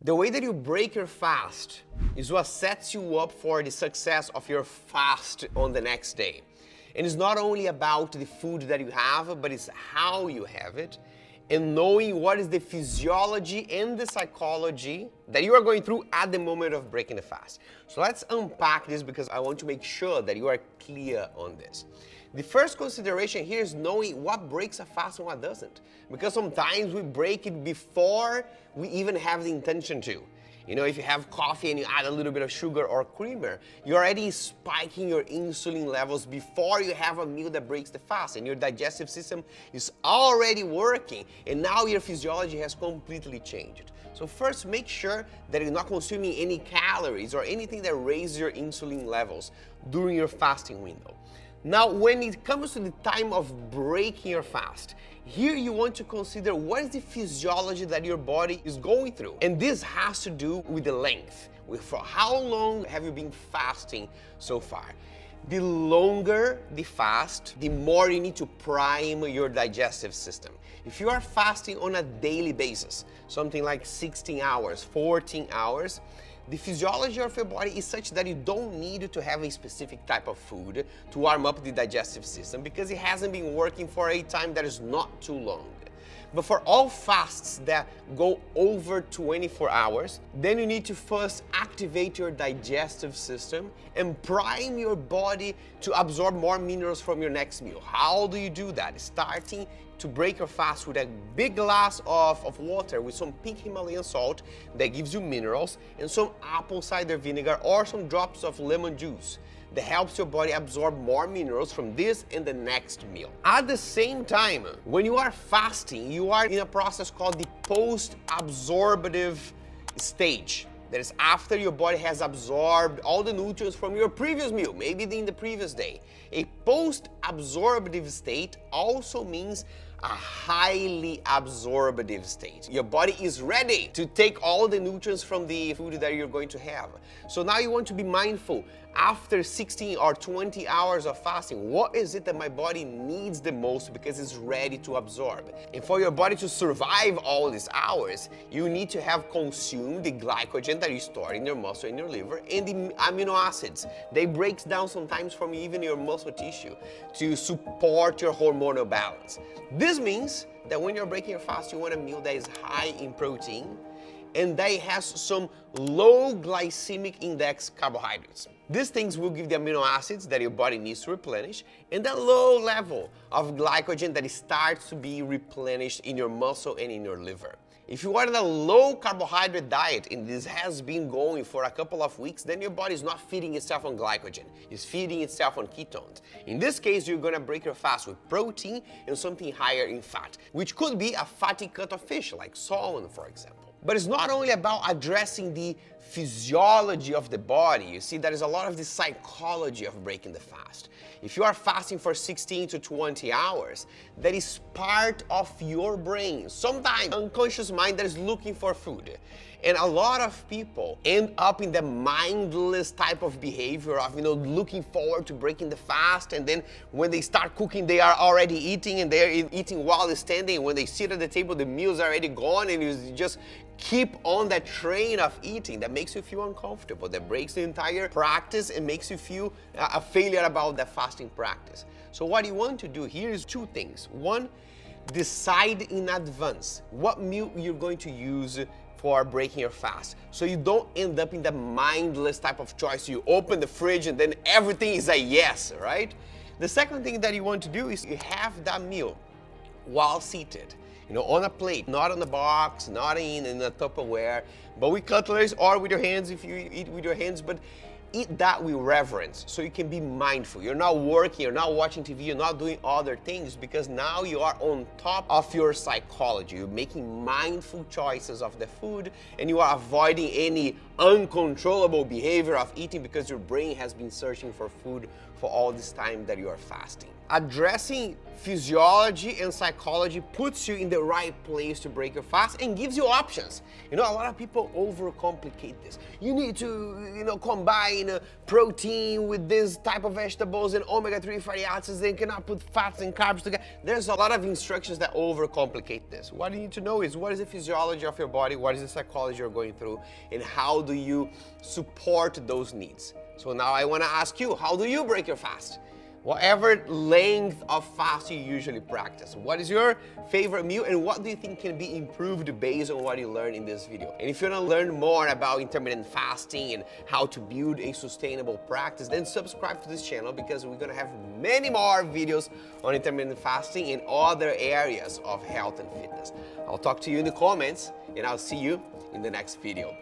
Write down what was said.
The way that you break your fast is what sets you up for the success of your fast on the next day. And it's not only about the food that you have, but it's how you have it, and knowing what is the physiology and the psychology that you are going through at the moment of breaking the fast. So let's unpack this because I want to make sure that you are clear on this. The first consideration here is knowing what breaks a fast and what doesn't. Because sometimes we break it before we even have the intention to. You know, if you have coffee and you add a little bit of sugar or creamer, you're already spiking your insulin levels before you have a meal that breaks the fast, and your digestive system is already working, and now your physiology has completely changed. So first, make sure that you're not consuming any calories or anything that raises your insulin levels during your fasting window. Now, when it comes to the time of breaking your fast, here you want to consider what is the physiology that your body is going through. And this has to do with the length. For how long have you been fasting so far? The longer the fast, the more you need to prime your digestive system. If you are fasting on a daily basis, something like 16 hours, 14 hours, the physiology of your body is such that you don't need to have a specific type of food to warm up the digestive system because it hasn't been working for a time that is not too long. But for all fasts that go over 24 hours, then you need to first activate your digestive system and prime your body to absorb more minerals from your next meal. How do you do that? Starting to break your fast with a big glass of water with some pink Himalayan salt that gives you minerals, and some apple cider vinegar or some drops of lemon juice that helps your body absorb more minerals from this and the next meal. At the same time, when you are fasting, you are in a process called the post-absorptive stage. That is after your body has absorbed all the nutrients from your previous meal, maybe in the previous day. A post-absorptive state also means a highly absorptive state. Your body is ready to take all the nutrients from the food that you're going to have. So now you want to be mindful. After 16 or 20 hours of fasting, what is it that my body needs the most because it's ready to absorb? And for your body to survive all these hours, you need to have consumed the glycogen that you store in your muscle and your liver and the amino acids. They break down sometimes from even your muscle tissue to support your hormonal balance. This means that when you're breaking your fast, you want a meal that is high in protein and that has some low glycemic index carbohydrates. These things will give the amino acids that your body needs to replenish and the low level of glycogen that starts to be replenished in your muscle and in your liver. If you are on a low carbohydrate diet and this has been going for a couple of weeks, then your body is not feeding itself on glycogen. It's feeding itself on ketones. In this case, you're going to break your fast with protein and something higher in fat, which could be a fatty cut of fish like salmon, for example. But it's not only about addressing the physiology of the body. You see, there is a lot of the psychology of breaking the fast. If you are fasting for 16 to 20 hours, that is part of your brain, sometimes unconscious mind that is looking for food. And a lot of people end up in the mindless type of behavior of, looking forward to breaking the fast, and then when they start cooking, they are already eating, and they're eating while they're standing. When they sit at the table, the meal's already gone, and you just keep on that train of eating that makes you feel uncomfortable, that breaks the entire practice and makes you feel a failure about that fasting practice. So what you want to do here is two things. One, decide in advance what meal you're going to use for breaking your fast, so you don't end up in the mindless type of choice. You open the fridge and then everything is a yes, right? The second thing that you want to do is you have that meal while seated, on a plate, not on a box, not in a Tupperware, but with cutlery or with your hands if you eat with your hands, but eat that with reverence so you can be mindful. You're not working, you're not watching TV, you're not doing other things because now you are on top of your psychology. You're making mindful choices of the food and you are avoiding any uncontrollable behavior of eating because your brain has been searching for food for all this time that you are fasting. Addressing physiology and psychology puts you in the right place to break your fast and gives you options. You know, a lot of people overcomplicate this. You need to, combine protein with this type of vegetables and omega-3 fatty acids, then cannot put fats and carbs together. There's a lot of instructions that overcomplicate this. What you need to know is what is the physiology of your body, what is the psychology you're going through, and how do you support those needs. So now I want to ask you, how do you break your fast? Whatever length of fast you usually practice. What is your favorite meal and what do you think can be improved based on what you learned in this video? And if you want to learn more about intermittent fasting and how to build a sustainable practice, then subscribe to this channel because we're going to have many more videos on intermittent fasting and other areas of health and fitness. I'll talk to you in the comments and I'll see you in the next video.